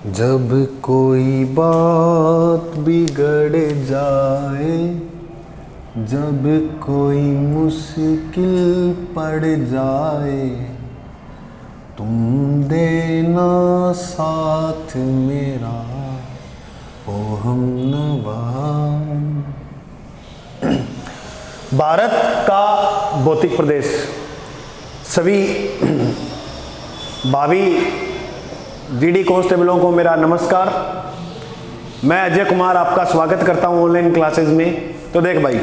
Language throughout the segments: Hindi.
जब कोई बात बिगड़ जाए, जब कोई मुश्किल पड़ जाए, तुम देना साथ मेरा ओ हमनवा। भारत का भौतिक प्रदेश। सभी भावी जीडी कांस्टेबलों को मेरा नमस्कार। मैं अजय कुमार आपका स्वागत करता हूं ऑनलाइन क्लासेस में। तो देख भाई,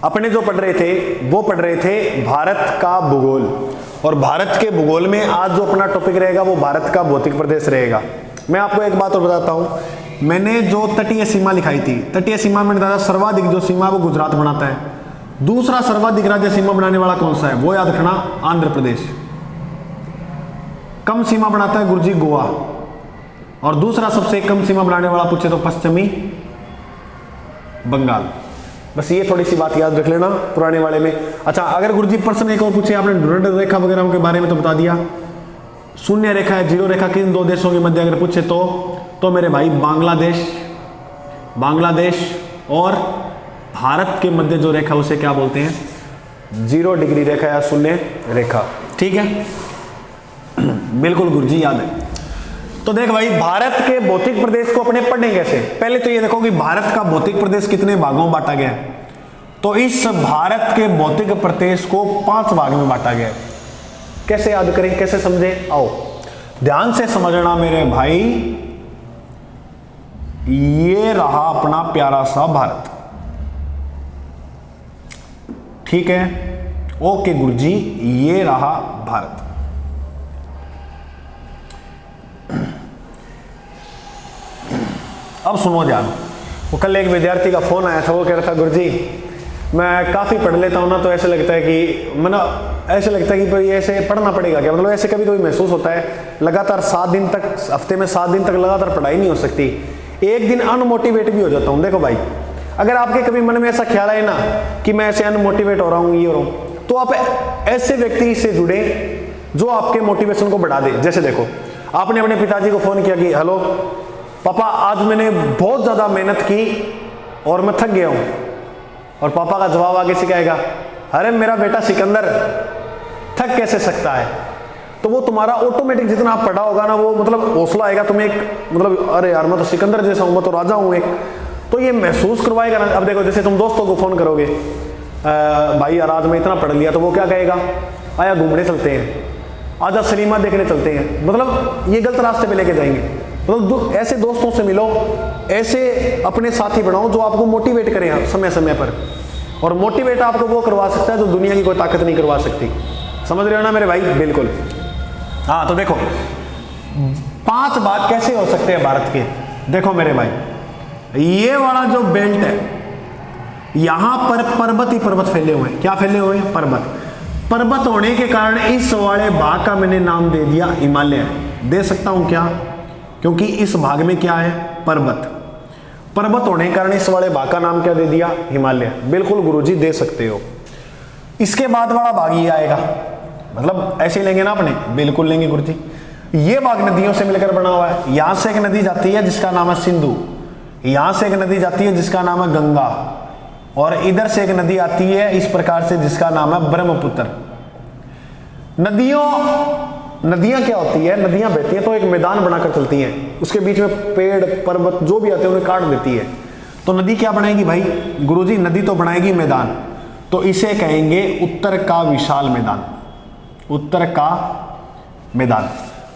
अपने जो पढ़ रहे थे वो पढ़ रहे थे भारत का भूगोल, और भारत के भूगोल में आज जो अपना टॉपिक रहेगा वो भारत का भौतिक प्रदेश रहेगा। मैं आपको एक बात और बताता हूं, मैंने जो तटीय सीमा लिखाई थी, तटीय सीमा में बताया सर्वाधिक जो सीमा वो गुजरात बनाता है। दूसरा सर्वाधिक राज्य सीमा बनाने वाला कौन सा है, वो याद रखना, आंध्र प्रदेश। कम सीमा बनाता है गुरुजी गोवा, और दूसरा सबसे कम सीमा बनाने वाला पूछे तो पश्चिमी बंगाल। बस ये थोड़ी सी बात याद रख लेना पुराने वाले में। अच्छा, अगर गुरुजी प्रश्न एक और पूछे, आपने ढूंढ रेखा वगैरह के बारे में तो बता दिया। शून्य रेखा है, जीरो रेखा किन दो देशों के मध्य अगर पूछे तो मेरे भाई बांग्लादेश और भारत के मध्य जो रेखा उसे क्या बोलते हैं, 0 डिग्री रेखा या शून्य रेखा। ठीक है, बिल्कुल गुरुजी याद है। तो देख भाई, भारत के भौतिक प्रदेश को अपने पढ़ने कैसे। पहले तो ये देखो कि भारत का भौतिक प्रदेश कितने भागों में बांटा गया है। तो इस भारत के भौतिक प्रदेश को 5 भाग में बांटा गया है। कैसे याद करें, कैसे समझे, आओ ध्यान से समझना मेरे भाई। ये रहा अपना प्यारा सा भारत, ठीक है, ओके गुरुजी, ये रहा भारत। अब सुनो ध्यान। वो कल एक विद्यार्थी का फोन आया था, वो कह रहा था गुरुजी मैं काफ़ी पढ़ लेता हूँ ना, तो ऐसे लगता है कि ऐसे लगता है कि ऐसे पढ़ना पड़ेगा क्या, मतलब ऐसे कभी कभी महसूस होता है लगातार 7 दिन तक, हफ्ते में 7 दिन तक लगातार पढ़ाई नहीं हो सकती, एक दिन अनमोटिवेट भी हो जाता हूँ। देखो भाई, अगर आपके कभी मन में ऐसा ख्याल आए ना कि मैं ऐसे अनमोटिवेट हो रहा हूँ, ये हो रहा हूँ, तो आप ऐसे व्यक्ति से जुड़े जो आपके मोटिवेशन को बढ़ा दे। जैसे देखो, आपने अपने पिताजी को फोन किया कि हेलो पापा, आज मैंने बहुत ज़्यादा मेहनत की और मैं थक गया हूँ, और पापा का जवाब आगे से क्या आएगा, अरे मेरा बेटा सिकंदर थक कैसे सकता है। तो वो तुम्हारा ऑटोमेटिक जितना आप पढ़ा होगा ना, वो मतलब हौसला आएगा तुम्हें, एक मतलब अरे यार मैं तो सिकंदर जैसा हूँ, मैं तो राजा हूँ एक, तो ये महसूस करवाएगा ना। अब देखो, जैसे तुम दोस्तों को फ़ोन करोगे, भाई यार आज मैं इतना पढ़ लिया, तो वो क्या कहेगा, आया घूमने चलते हैं, आजा सिनेमा देखने चलते हैं, मतलब ये गलत रास्ते पे लेके जाएंगे। मतलब ऐसे दोस्तों से मिलो, ऐसे अपने साथी बनाओ जो आपको मोटिवेट करें समय समय पर, और मोटिवेट आपको वो करवा सकता है जो दुनिया की कोई ताकत नहीं करवा सकती। समझ रहे हो ना मेरे भाई, बिल्कुल। हाँ, तो देखो 5 भाग कैसे हो सकते हैं भारत के। देखो मेरे भाई, ये वाला जो बेल्ट है, यहां पर पर्वत ही पर्वत फैले हुए हैं। क्या फैले हुए हैं, पर्वत होने के कारण इस वाले भाग का मैंने नाम दे दिया हिमालय। दे सकता हूं क्या, क्योंकि इस भाग में क्या है, पर्वत होने के कारण इस वाले भाग का नाम क्या दे दिया, हिमालय। बिल्कुल गुरुजी दे सकते हो। इसके बाद वाला भाग ये आएगा, मतलब ऐसे लेंगे ना अपने, बिल्कुल लेंगे गुरुजी। ये भाग नदियों से मिलकर बना हुआ है। यहां से एक नदी जाती है जिसका नाम है सिंधु, यहां से एक नदी जाती है जिसका नाम है गंगा, और इधर से एक नदी आती है इस प्रकार से जिसका नाम है ब्रह्मपुत्र। नदियां क्या होती है, नदियां बहती हैं तो एक मैदान बनाकर चलती हैं, उसके बीच में पेड़ पर्वत जो भी आते हैं उन्हें काट देती है। तो नदी क्या बनाएगी भाई, गुरुजी नदी तो बनाएगी मैदान, तो इसे कहेंगे उत्तर का विशाल मैदान, उत्तर का मैदान।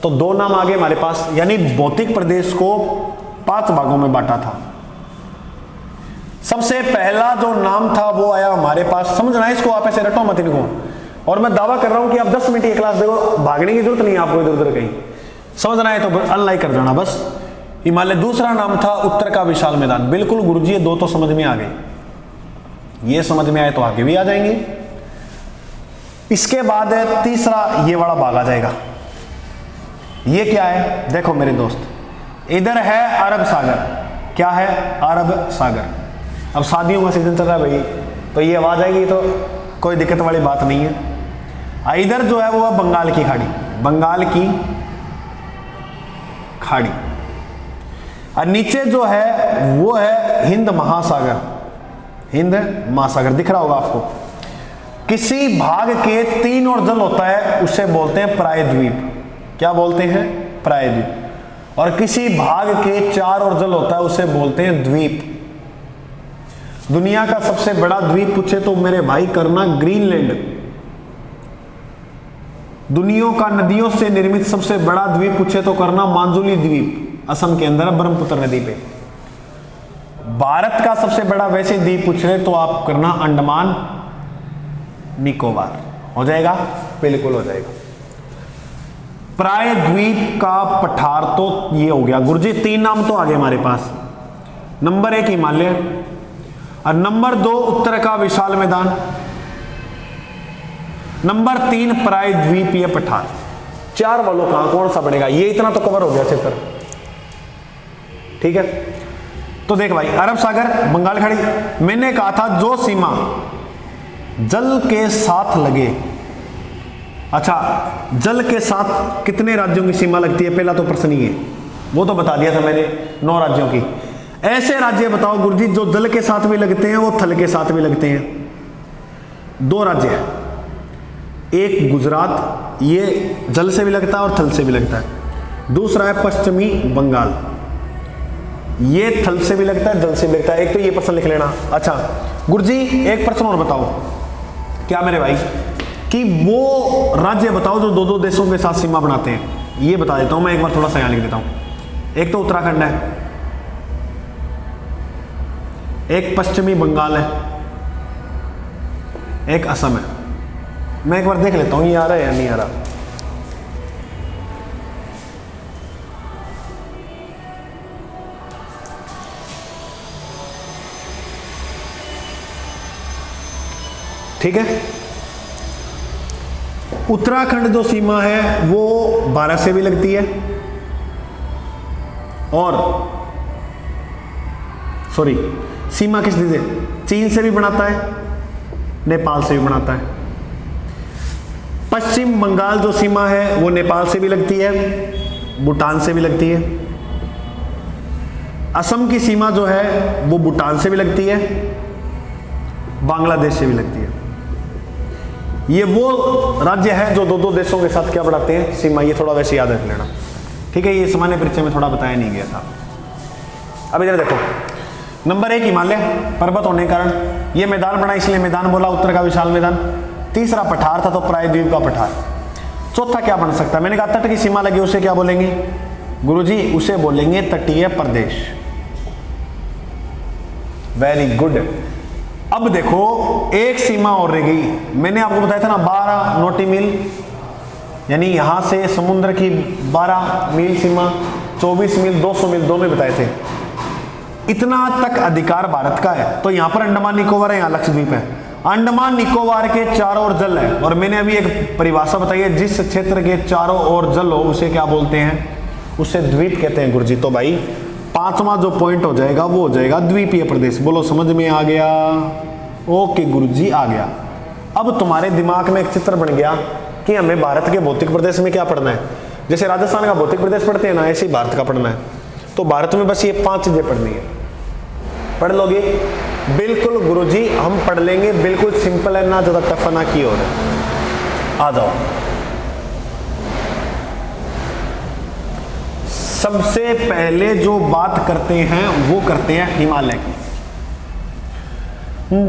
तो 2 नाम आगे हमारे पास, यानी भौतिक प्रदेश को 5 भागों में बांटा था। सबसे पहला जो नाम था वो आया हमारे पास, समझना है इसको, आप ऐसे रटो मत इनको। और मैं दावा कर रहा हूं कि आप 10 मिनट ये क्लास देखो, भागने की जरूरत नहीं है आपको इधर उधर कहीं। समझना है तो अनलाइक कर देना बस। हिमालय दूसरा नाम था उत्तर का विशाल मैदान। बिल्कुल गुरुजी, ये 2 तो समझ में आ गए, ये समझ में आए तो आगे भी आ जाएंगे। इसके बाद तीसरा ये वाला भाग आ जाएगा। ये क्या है, देखो मेरे दोस्त, इधर है अरब सागर। क्या है, अरब सागर। अब शादियों का सीजन चल रहा है भाई, तो ये आवाज आएगी तो कोई दिक्कत वाली बात नहीं है। इधर जो है वो है बंगाल की खाड़ी, बंगाल की खाड़ी। और नीचे जो है वो है हिंद महासागर, हिंद महासागर दिख रहा होगा आपको। किसी भाग के 3 और जल होता है उसे बोलते हैं प्रायद्वीप। क्या बोलते हैं? प्रायद्वीप। और किसी भाग के 4 और जल होता है उसे बोलते हैं द्वीप। दुनिया का सबसे बड़ा द्वीप पूछे तो मेरे भाई करना ग्रीनलैंड। दुनिया का नदियों से निर्मित सबसे बड़ा द्वीप पूछे तो करना मांजुली द्वीप, असम के अंदर है, ब्रह्मपुत्र नदी पे। भारत का सबसे बड़ा वैसे द्वीप पूछ रहे तो आप करना अंडमान निकोबार। हो जाएगा? बिल्कुल हो जाएगा। प्रायद्वीप का पठार तो ये हो गया गुरुजी, 3 नाम तो आ गए हमारे पास। नंबर 1 हिमालय, और नंबर 2 उत्तर का विशाल मैदान, नंबर 3 प्रायद्वीपीय पठार। 4 वालों का कौन सा पड़ेगा? ये इतना तो कवर हो गया क्षेत्र, ठीक है। तो देख भाई, अरब सागर, बंगाल खाड़ी, मैंने कहा था जो सीमा जल के साथ लगे। अच्छा, जल के साथ कितने राज्यों की सीमा लगती है? पहला तो प्रश्न ही है, वो तो बता दिया था मैंने, 9 राज्यों की। ऐसे राज्य बताओ गुरुजी जो जल के साथ भी लगते हैं, वो थल के साथ भी लगते हैं। 2 राज्य है, एक गुजरात, ये जल से भी लगता है और थल से भी लगता है। दूसरा है पश्चिमी बंगाल, ये थल से भी लगता है, जल से भी लगता है। एक तो ये प्रश्न लिख लेना। अच्छा गुरुजी, एक प्रश्न और बताओ, क्या मेरे भाई, कि वो राज्य बताओ जो 2-2 देशों के साथ सीमा बनाते हैं। ये बता देता हूं मैं, एक बार थोड़ा सा यहाँ लिख देता हूं। एक तो उत्तराखंड है, एक पश्चिमी बंगाल है, एक असम है। मैं एक बार देख लेता हूं ये आ रहा है या नहीं आ रहा। ठीक है, उत्तराखंड जो सीमा है वो भारत से भी लगती है, और सॉरी सीमा किस से? चीन से भी बनाता है, नेपाल से भी बनाता है। पश्चिम बंगाल जो सीमा है वो नेपाल से भी लगती है, भूटान से भी लगती है। असम की सीमा जो है वो भूटान से भी लगती है, बांग्लादेश से भी लगती है। ये वो राज्य है जो 2-2 देशों के साथ क्या बढ़ाते हैं? सीमा। ये थोड़ा वैसे याद रख लेना, ठीक है। ये सामान्य परीक्षा में थोड़ा बताया नहीं गया था। अब इधर देखो, नंबर 1 हिमालय पर्वत होने के कारण ये मैदान बना, इसलिए मैदान बोला, उत्तर का विशाल मैदान। तीसरा पठार था तो प्रायद्वीप का पठार। चौथा क्या बन सकता है? मैंने कहा तट की सीमा लगी, उसे क्या बोलेंगे गुरुजी? उसे बोलेंगे तटीय प्रदेश। Very good. अब देखो, एक सीमा और रह गई। मैंने आपको बताया था ना 12 नॉटी मील, यानी यहां से समुद्र की 12 मील सीमा, 24 मील, 200 मील दोनों बताए थे। इतना तक अधिकार भारत का है। तो यहां पर अंडमान निकोबार है, यहां लक्षद्वीप है। अंडमान निकोबार के चारों ओर जल है, और मैंने अभी एक परिभाषा बताई है, जिस क्षेत्र के चारों ओर जल हो उसे क्या बोलते हैं? उसे द्वीप कहते हैं गुरुजी। तो भाई 5वां जो पॉइंट हो जाएगा वो हो जाएगा द्वीपीय प्रदेश। बोलो समझ में आ गया? ओके गुरुजी, आ गया। अब तुम्हारे दिमाग में एक चित्र बन गया कि हमें भारत के भौतिक प्रदेश में क्या पढ़ना है। जैसे राजस्थान का भौतिक प्रदेश पढ़ते हैं ना, ऐसे ही भारत का पढ़ना है। तो भारत में बस ये 5 चीजें पढ़नी है। पढ़ लोगे? बिल्कुल गुरुजी, हम पढ़ लेंगे। बिल्कुल सिंपल है, ना ज्यादा टफ ना की और। आ जाओ। सबसे पहले जो बात करते हैं वो करते हैं हिमालय की।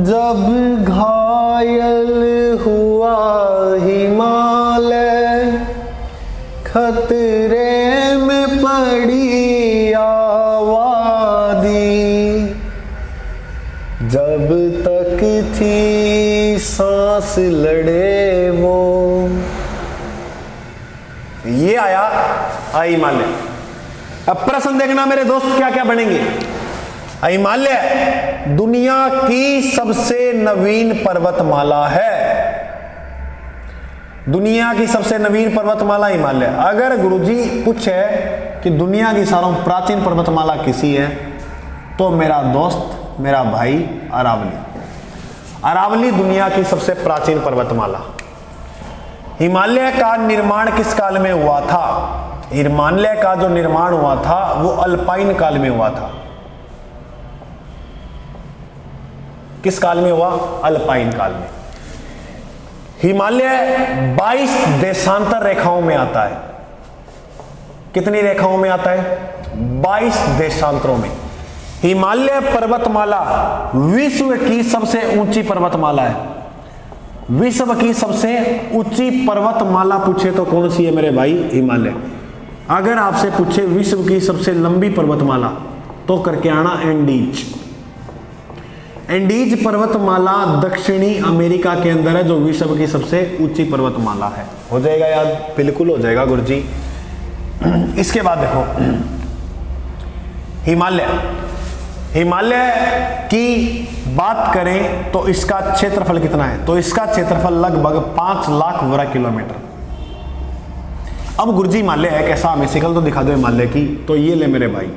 जब घायल हुआ हिमालय, खतरे में पड़ी आबादी, जब तक थी सांस लड़े वो। ये आया हिमालय। अब प्रश्न देखना मेरे दोस्त, क्या क्या बनेंगे? हिमालय दुनिया की सबसे नवीन पर्वतमाला है। दुनिया की सबसे नवीन पर्वतमाला हिमालय। अगर गुरुजी पूछे कि दुनिया की सारों प्राचीन पर्वतमाला किसी है, तो मेरा दोस्त, मेरा भाई अरावली। अरावली दुनिया की सबसे प्राचीन पर्वतमाला। हिमालय का निर्माण किस काल में हुआ था? हिमालय का जो निर्माण हुआ था वो अल्पाइन काल में हुआ था। किस काल में हुआ? अल्पाइन काल में। हिमालय 22 देशांतर रेखाओं में आता है। कितनी रेखाओं में आता है? 22 देशांतरों में। हिमालय पर्वतमाला विश्व की सबसे ऊंची पर्वतमाला है। विश्व की सबसे ऊंची पर्वतमाला पूछे तो कौन सी है मेरे भाई? हिमालय। अगर आपसे पूछे विश्व की सबसे लंबी पर्वतमाला तो करके आना एंडीज। एंडीज पर्वतमाला दक्षिणी अमेरिका के अंदर है, जो विश्व की सबसे ऊंची पर्वतमाला है। हो जाएगा याद? बिल्कुल हो जाएगा गुरुजी। इसके बाद देखो हिमालय की बात करें तो इसका क्षेत्रफल कितना है? तो इसका क्षेत्रफल लगभग 5 लाख वर्ग किलोमीटर। अब गुरुजी हिमालय है कैसा? हमें शिकल तो दिखा दो हिमालय की। तो ये ले मेरे भाई,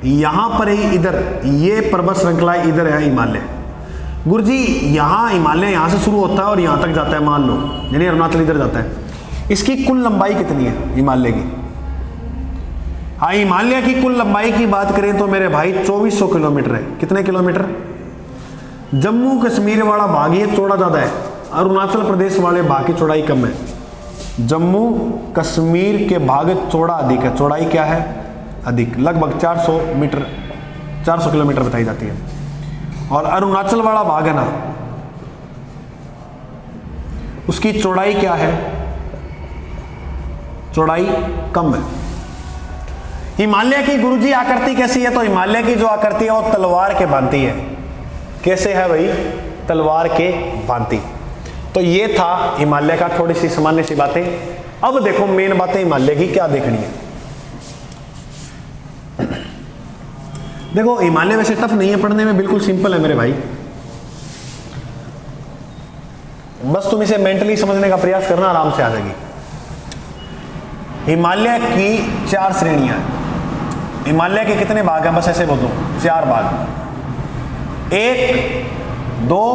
यहां पर ही इधर ये पर्वत श्रृंखला इधर है हिमालय। गुरुजी यहां हिमालय यहां से शुरू होता है और यहां तक जाता है, मान लो, यानी अरुणाचल इधर जाता है। इसकी कुल लंबाई कितनी है हिमालय की? हाँ, हिमालय की कुल लंबाई की बात करें तो मेरे भाई 2400 किलोमीटर है। कितने किलोमीटर? जम्मू कश्मीर वाला भाग ये चौड़ा ज्यादा है, अरुणाचल प्रदेश वाले भाग की चौड़ाई कम है। जम्मू कश्मीर के भाग चौड़ा अधिक है। चौड़ाई क्या है? अधिक, लगभग 400 किलोमीटर बताई जाती है। और अरुणाचल वाला भाग है ना, उसकी चौड़ाई क्या है? चौड़ाई कम है। हिमालय की गुरुजी आकृति कैसी है? तो हिमालय की जो आकृति है वो तलवार के भांति है। कैसे है भाई? तलवार के भांति। तो ये था हिमालय का, थोड़ी सी सामान्य सी बातें। अब देखो मेन बातें हिमालय की क्या देखनी है। देखो हिमालय वैसे टफ नहीं है पढ़ने में, बिल्कुल सिंपल है मेरे भाई। बस तुम इसे मेंटली समझने का प्रयास करना, आराम से आ जाएगी। हिमालय की 4 श्रेणियां हैं। हिमालय के कितने भाग हैं? बस ऐसे बोल दो, 4 भाग। 1, 2,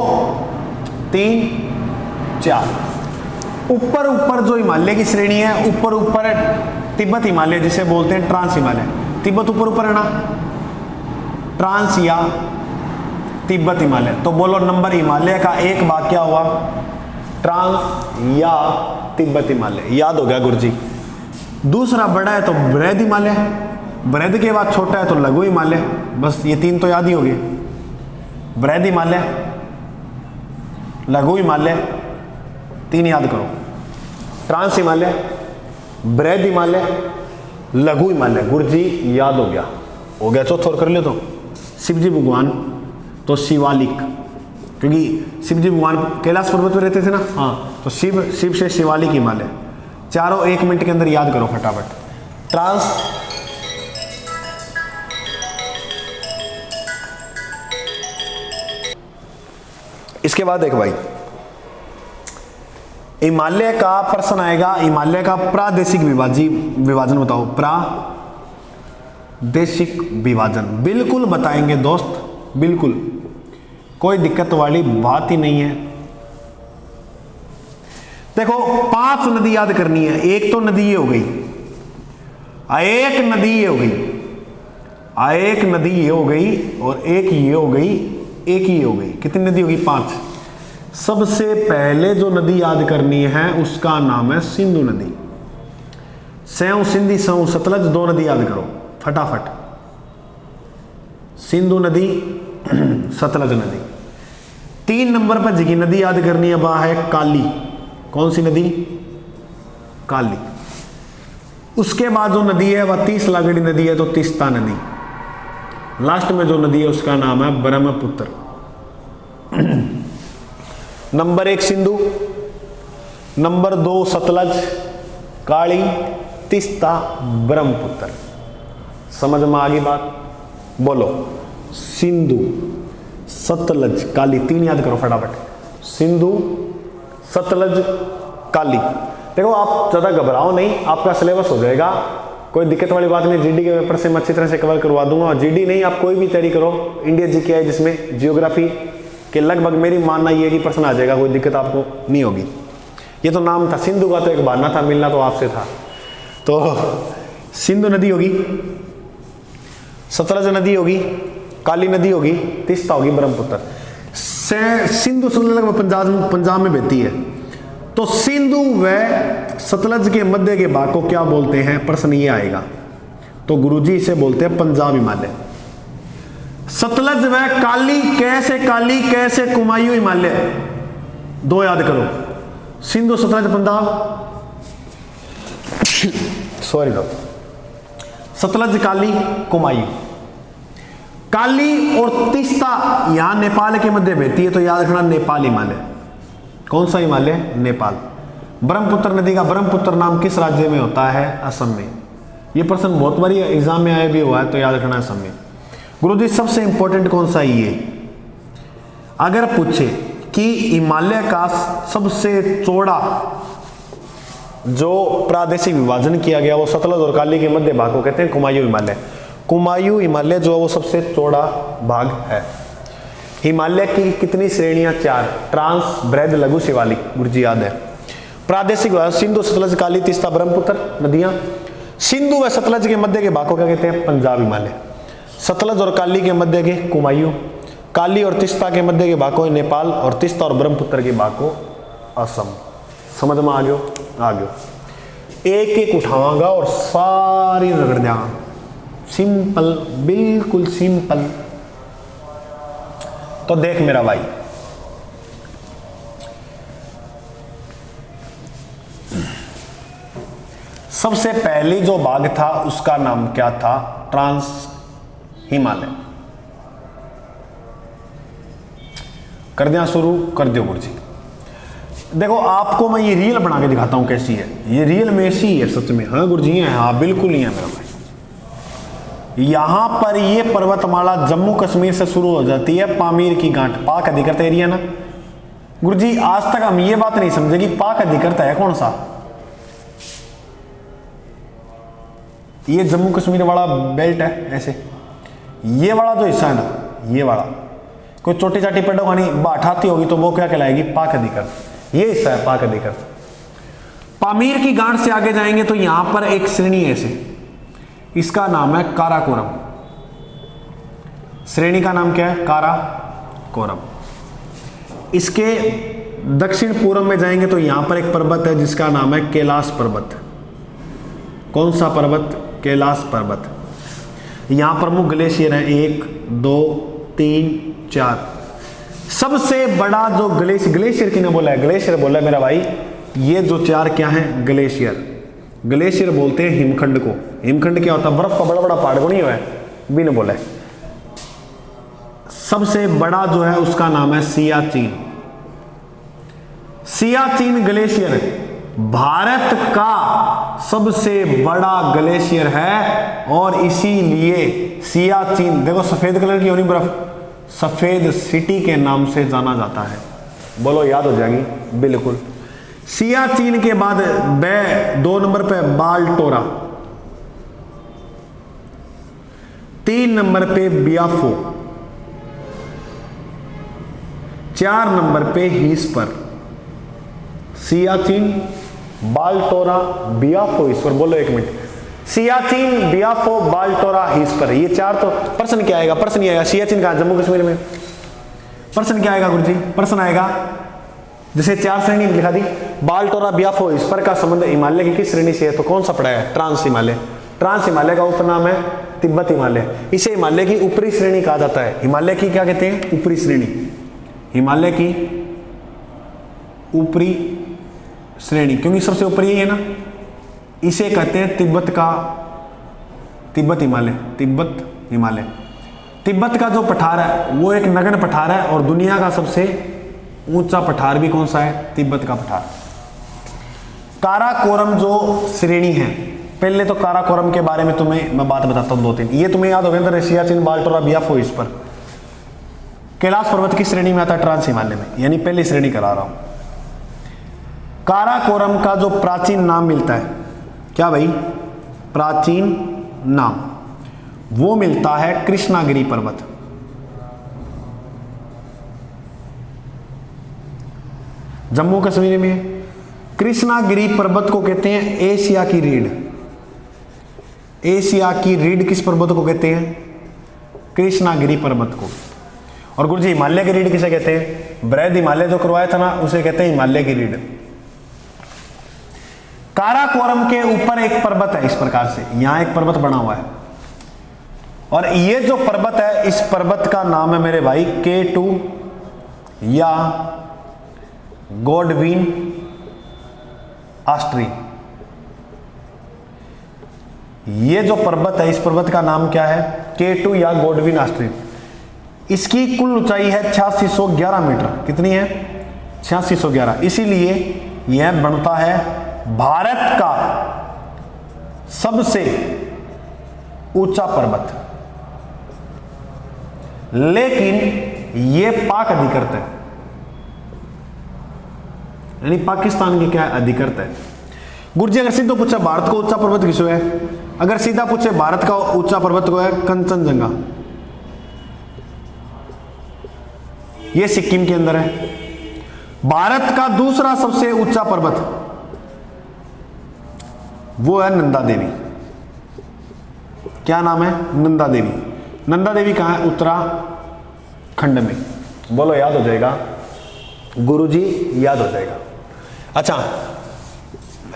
3, 4। ऊपर जो हिमालय की श्रेणी है, ऊपर तिब्बत हिमालय जिसे बोलते हैं ट्रांस हिमालय। तिब्बत ऊपर है ना, ट्रांस या तिब्बत हिमालय। तो बोलो नंबर हिमालय का एक भाग क्या हुआ? ट्रांस या तिब्बत हिमालय। याद हो गया गुरुजी। दूसरा बड़ा है तो बृहद हिमालय, बृहद के बाद छोटा है तो लघु हिमालय। बस ये 3 तो याद ही हो गए। बृहद हिमालय, लघु हिमालय, 3 याद करो। ट्रांस हिमालय, बृहद हिमालय, लघु हिमालय। गुरुजी याद हो गया। चौथा और कर ले तो शिवजी भगवान तो शिवालिक, क्योंकि शिवजी भगवान कैलाश पर्वत पे रहते थे ना। हाँ, तो शिव से शिवालिक हिमालय। चारों 1 मिनट के अंदर याद करो फटाफट। ट्रांस, इसके बाद एक भाई हिमालय का प्रश्न आएगा। हिमालय का प्रादेशिक विभाजन बताओ। प्रादेशिक विभाजन बिल्कुल बताएंगे दोस्त, बिल्कुल कोई दिक्कत वाली बात ही नहीं है। देखो 5 नदी याद करनी है। एक तो नदी ये हो गई, एक नदी ये हो गई, एक नदी ये हो गई, और एक ये हो गई, एक ही हो गई। कितनी नदी होगी? 5। सबसे पहले जो नदी याद करनी है उसका नाम है सिंधु नदी। सेव सिंधी सऊ सतलज 2 नदी याद करो फटाफट। सिंधु नदी, सतलज नदी। 3 नंबर पर जिगी नदी याद करनी है, वह है काली। कौन सी नदी? काली। उसके बाद जो नदी है वह 30 लागड़ी नदी है, तो तीस्ता नदी। लास्ट में जो नदी है उसका नाम है ब्रह्मपुत्र। नंबर 1 सिंधु, नंबर 2 सतलज, काली, तीस्ता, ब्रह्मपुत्र। समझ में आ गई बात? बोलो सिंधु, सतलज, काली। 3 याद करो फटाफट। सिंधु, सतलज, काली। देखो आप ज़्यादा घबराओ नहीं, आपका सिलेबस हो जाएगा, कोई दिक्कत वाली बात नहीं। जीडी के पेपर से मैं अच्छी तरह से कवर करवा दूंगा। और जीडी नहीं, आप कोई भी तैयारी करो, इंडिया जीके है जिसमें जियोग्राफी के लगभग मेरी मानना ये है कि प्रश्न आ जाएगा, कोई दिक्कत आपको नहीं होगी। ये तो नाम था, सिंधु का तो एक बहाना था, मिलना तो आपसे था। तो सिंधु नदी होगी, सतलज नदी होगी, काली नदी होगी, तीस्ता होगी, ब्रह्मपुत्र। सिंधु सतलज पंजाब में बहती है। तो सिंधु व सतलज के मध्य के भाग को क्या बोलते हैं, प्रश्न ये आएगा। तो गुरुजी इसे बोलते हैं पंजाब हिमालय। सतलज व काली, कैसे काली कैसे कुमायूं हिमालय, दो याद करो। सिंधु सतलज पंजाब, सॉरी दो, सतलज काली कुमायूं। काली और तीस्ता यहां नेपाल के मध्य बहती है, तो याद रखना नेपाल हिमालय। कौन सा हिमालय, नेपाल। ब्रह्मपुत्र नदी का ब्रह्मपुत्र नाम किस राज्य में होता है, असम में। यह प्रश्न बहुत बारी एग्जाम में आया भी हुआ है, तो याद रखना असम में। गुरुजी सबसे इंपॉर्टेंट कौन सा, ये अगर पूछे कि हिमालय का सबसे चौड़ा जो प्रादेशिक विभाजन किया गया वो सतलज और काली के मध्य भाग को कहते हैं कुमायूं हिमालय। कुमायूं हिमालय जो है वो सबसे चौड़ा भाग है। हिमालय की कितनी श्रेणियां, 4, ट्रांस, बृहद, लघु, शिवालिक, गुरुजी याद है। प्रादेशिक विभाजन सिंधु सतलज काली तीस्ता ब्रह्मपुत्र नदियां। सिंधु व सतलज के मध्य के भाग को क्या कहते हैं, पंजाब हिमालय। सतलज और काली के मध्य के कुमायूं, काली और तीस्ता के मध्य के भाग को नेपाल, और तीस्ता और ब्रह्मपुत्र के भाग को असम। समझ में आ गयो, आ गयो। एक एक उठावांगा और सारी रगड़ जाऊंगा, सिंपल, बिल्कुल सिंपल। तो देख मेरा भाई, सबसे पहली जो भाग था उसका नाम क्या था, ट्रांस हिमालय। कर दिया शुरू, कर दियो गुरुजी। देखो आपको मैं ये रियल बना के दिखाता हूं कैसी है, ये रियल में ऐसी ही है सच में। हाँ गुरुजी है, हाँ बिल्कुल ही है मेरा भाई। यहां पर ये पर्वतमाला जम्मू कश्मीर से शुरू हो जाती है, पामीर की गांठ, पाक अधिकृत एरिया ना गुरुजी। आज तक हम ये बात नहीं समझे कि पाक अधिकृत है कौन सा। ये जम्मू कश्मीर वाला बेल्ट है, ऐसे ये वाला जो हिस्सा है ना, ये वाला कोई चोटी चाटी पेड़ों नहीं बाठाती होगी तो वो क्या कहलाएगी, पाक अधिकृत। ये हिस्सा है पाक अधिकृत। पामीर की गांठ से आगे जाएंगे तो यहां पर एक श्रेणी है ऐसे, इसका नाम है काराकोरम। श्रेणी का नाम क्या है, काराकोरम। इसके दक्षिण पूर्व में जाएंगे तो यहां पर एक पर्वत है जिसका नाम है कैलाश पर्वत। कौन सा पर्वत, कैलाश पर्वत। यहां प्रमुख ग्लेशियर है 1, 2, 3, 4। सबसे बड़ा जो ग्लेशियर किने बोला है, ग्लेशियर बोला है मेरा भाई। ये जो 4 क्या है, ग्लेशियर। ग्लेशियर बोलते हैं हिमखंड को। हिमखंड क्या होता है, बर्फ का बड़ा बड़ा पहाड़ को नहीं हुआ है, भी ने बोला है। सबसे बड़ा जो है उसका नाम है सियाचिन। सियाचिन ग्लेशियर भारत का सबसे बड़ा ग्लेशियर है, और इसीलिए सियाचिन, देखो सफेद कलर की होनी बर्फ, सफेद सिटी के नाम से जाना जाता है। बोलो याद हो जाएगी, बिल्कुल। सियाचिन के बाद 2 नंबर पे बालटोरा, 3 नंबर पे बियाफो, 4 नंबर पे हीस्पर। सियाचिन, बालटोरा, बियाफो, हीस्पर। बोलो एक मिनट, सियाचिन, बियाफो, बालटोरा, हीस्पर। ये 4 तो प्रश्न क्या आएगा, प्रश्न नहीं आएगा। सियाचिन कहां, जम्मू कश्मीर में। प्रश्न क्या आएगा गुरुजी, प्रश्न आएगा जैसे 4 श्रेणी लिखा दी, बालटोरा, बियाफो, हीस्पर का संबंध हिमालय की किस श्रेणी से है, तो कौन सा पड़ा है, ट्रांस हिमालय। ट्रांस हिमालय का उपनाम है तिब्बत हिमालय। इसे हिमालय की ऊपरी श्रेणी कहा जाता है। हिमालय की क्या कहते हैं, ऊपरी श्रेणी। हिमालय की ऊपरी श्रेणी, क्योंकि सबसे ऊपरी यही है ना। इसे कहते हैं तिब्बत हिमालय। तिब्बत हिमालय। तिब्बत का जो पठार है वो एक नग्न पठार है, और दुनिया का सबसे ऊंचा पठार भी कौन सा है, तिब्बत का पठार। काराकोरम जो श्रेणी है, पहले तो काराकोरम के बारे में तुम्हें मैं बात बताता हूं 2-3, ये तुम्हें याद होगा, सियाचिन, बालटोरा, बियाफो, इस पर। कैलाश पर्वत की श्रेणी में आता है, ट्रांस हिमालय में, यानी पहली श्रेणी करा रहा हूं। काराकोरम का जो प्राचीन नाम मिलता है, क्या भाई, प्राचीन नाम, वो मिलता है कृष्णागिरी पर्वत। जम्मू कश्मीर में, कृष्णागिरी पर्वत को कहते हैं एशिया की रीढ़। एशिया की रीढ़ किस पर्वत को कहते हैं? कृष्णागिरी पर्वत को। और गुरुजी हिमालय की रीढ़ किसे कहते हैं? बृहद हिमालय जो करवाया था ना, उसे कहते हैं हिमालय की रीढ़। काराकोरम के ऊपर एक पर्वत है इस प्रकार से, यहां एक पर्वत बना हुआ है, और ये जो पर्वत है इस पर्वत का नाम है मेरे भाई K2 या गॉडविन ऑस्ट्री। ये जो पर्वत है इस पर्वत का नाम क्या है? K2 या गॉडविन ऑस्ट्री। इसकी कुल ऊंचाई है 8611 मीटर। कितनी है? 8611। इसीलिए यह बनता है भारत का सबसे ऊंचा पर्वत। लेकिन यह पाक अधिकृत है, यानी पाकिस्तान की क्या अधिकृत है। गुरुजी अगर सीधा पूछा भारत का ऊंचा पर्वत किसको है, अगर सीधा पूछे भारत का ऊंचा पर्वत को है कंचनजंगा, यह सिक्किम के अंदर है। भारत का दूसरा सबसे ऊंचा पर्वत वो है नंदा देवी। क्या नाम है? नंदा देवी। नंदा देवी कहां है? उत्तराखंड में। बोलो याद हो जाएगा गुरुजी, याद हो जाएगा। अच्छा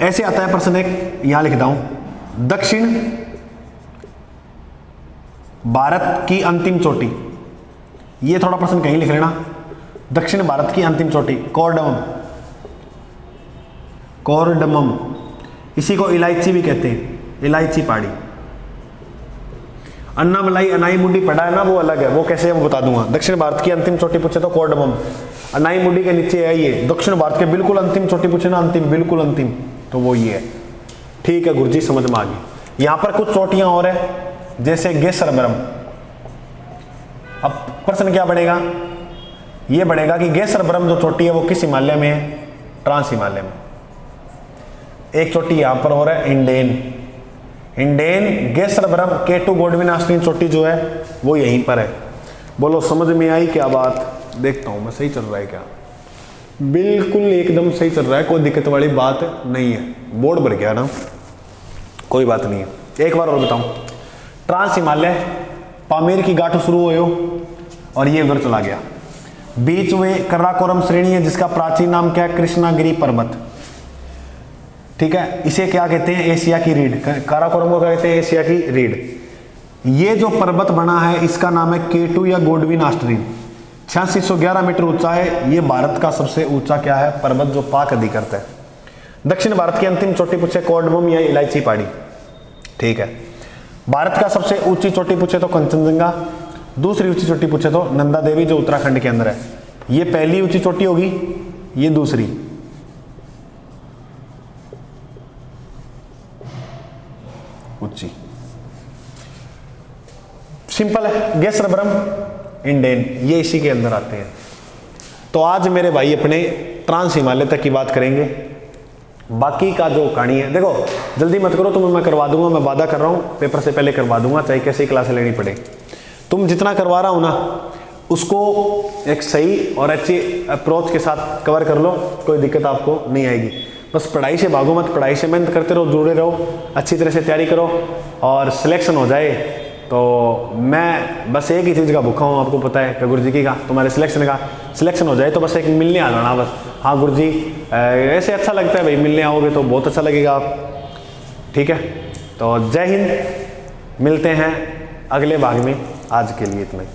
ऐसे आता है प्रश्न एक, यहां लिखता हूं, दक्षिण भारत की अंतिम चोटी। ये थोड़ा प्रश्न कहीं लिख लेना। दक्षिण भारत की अंतिम चोटी कोरडमम। कोरडमम, इसी को इलायची भी कहते हैं, इलायची पहाड़ी। अन्नामलाई अनाई मुंडी पड़ा है ना, वो अलग है, वो कैसे है वो बता दूंगा। दक्षिण भारत की अंतिम चोटी पूछे तो कोरडमम। अनाई मुंडी के नीचे है ये। दक्षिण भारत के बिल्कुल अंतिम चोटी पूछे ना, अंतिम बिल्कुल अंतिम, तो वो ये है। ठीक है गुरुजी, समझ में आ गई। यहां पर कुछ चोटियां और है, जैसे गेसरब्रम। अब प्रश्न क्या बढ़ेगा? ये बढ़ेगा कि गेसरब्रम जो चोटी है वो किस हिमालय में है? ट्रांस हिमालय में। एक चोटी यहां पर और है, इंडेन। इंडेन गेसरब्रम K2 गॉडविन ऑस्ट्री चोटी जो है वो यहीं पर है। बोलो समझ में आई क्या बात? देखता हूं मैं सही चल रहा है क्या। बिल्कुल एकदम सही चल रहा है, कोई दिक्कत वाली बात नहीं है। बोर्ड भर गया ना, कोई बात नहीं है। एक बार और बताऊं, ट्रांस हिमालय पामीर की गांठ शुरू हो और ये उधर चला गया। बीच में काराकोरम श्रेणी है जिसका प्राचीन नाम क्या है? कृष्णागिरी पर्वत। ठीक है, इसे क्या कहते हैं? एशिया की रीढ़। काराकोरम को क्या कहते हैं? एशिया की रीढ़। ये जो पर्वत बना है इसका नाम है K2 या गॉडविन ऑस्ट्री। 8611 मीटर ऊंचा है। ये भारत का सबसे ऊंचा क्या है? पर्वत जो पाक अधिकृत है। दक्षिण भारत की अंतिम चोटी पूछे कोरडमम या इलायची पहाड़ी। ठीक है, भारत का सबसे ऊंची चोटी पूछे तो कंचनजंगा। दूसरी ऊंची चोटी पूछे तो नंदा देवी जो उत्तराखंड के अंदर है। ये पहली ऊंची चोटी होगी, ये दूसरी। ऊंची सिंपल है। गेसरब्रम, इंडेन, ये इसी के अंदर आते हैं। तो आज मेरे भाई अपने ट्रांस हिमालय तक की बात करेंगे। बाकी का जो कहानी है, देखो जल्दी मत करो, तुम्हें मैं करवा दूंगा, मैं वादा कर रहा हूँ, पेपर से पहले करवा दूंगा, चाहे कैसी क्लासें लेनी पड़े। तुम जितना करवा रहा हूँ ना उसको एक सही और अच्छी अप्रोच के साथ कवर कर लो, कोई दिक्कत आपको नहीं आएगी। बस पढ़ाई से भागो मत, पढ़ाई से मेहनत करते रहो, जुड़े रहो, अच्छी तरह से तैयारी करो और सिलेक्शन हो जाए। तो मैं बस एक ही चीज़ का भूखा हूँ, आपको पता है, गुरुजी की का, तुम्हारे सिलेक्शन हो जाए तो बस एक मिलने आ जाना बस। हाँ गुरुजी ऐसे अच्छा लगता है भाई, मिलने आओगे तो बहुत अच्छा लगेगा आप। ठीक है, तो जय हिंद, मिलते हैं अगले भाग में। आज के लिए इतना ही।